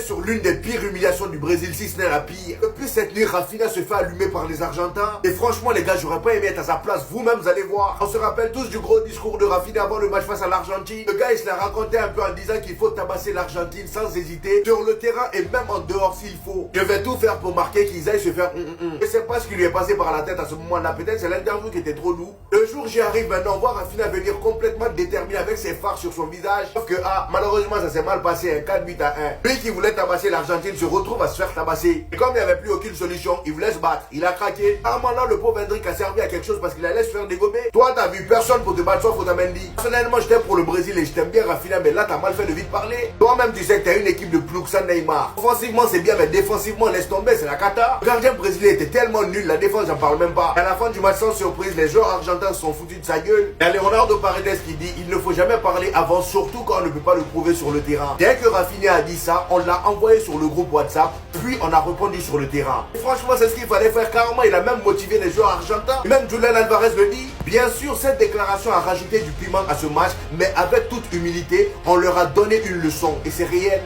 Sur l'une des pires humiliations du Brésil, si ce n'est la pire. Depuis cette nuit, Rafinha se fait allumer par les Argentins. Et franchement, les gars, j'aurais pas aimé être à sa place. Vous-même, vous allez voir. On se rappelle tous du gros discours de Rafinha avant le match face à l'Argentine. Le gars, il se l'a raconté un peu en disant qu'il faut tabasser l'Argentine sans hésiter, sur le terrain et même en dehors s'il faut. Je vais tout faire pour marquer qu'ils aillent se faire Je sais pas ce qui lui est passé par la tête à ce moment-là. Peut-être c'est l'interview qui était trop lourd. Le jour j'y arrive maintenant, voir Rafinha venir complètement déterminé avec ses phares sur son visage. Sauf que, malheureusement, ça s'est mal passé. Un 4-8-1. Lui qui voulait tabasser l'Argentine se retrouve à se faire tabasser. Et comme il n'y avait plus aucune solution, il voulait se battre. Il a craqué. Là, le pauvre Hendrick a servi à quelque chose parce qu'il allait se faire dégommer. Toi, t'as vu personne pour te battre sauf Otamendi. Personnellement, j'étais pour le Brésil et je t'aime bien Rafinha, mais là, t'as mal fait de vite parler. Toi-même, tu sais que t'as une équipe de ploucs sans Neymar. Offensivement, c'est bien, mais défensivement, laisse tomber, c'est la cata. Le gardien brésilien était tellement nul, la défense, j'en parle même pas. À la fin du match, sans surprise, les joueurs argentins se sont foutus de sa gueule. Il y a Leonardo Paredes qui dit il ne faut jamais parler avant, surtout quand on ne peut pas le prouver sur le terrain. Dès que Rafinha a dit ça, on l'a envoyé sur le groupe WhatsApp, puis on a répondu sur le terrain. Et franchement, c'est ce qu'il fallait faire carrément. Il a même motivé les joueurs argentins. Et même Julian Alvarez le dit. Bien sûr, cette déclaration a rajouté du piment à ce match, mais avec toute humilité, on leur a donné une leçon. Et c'est réel.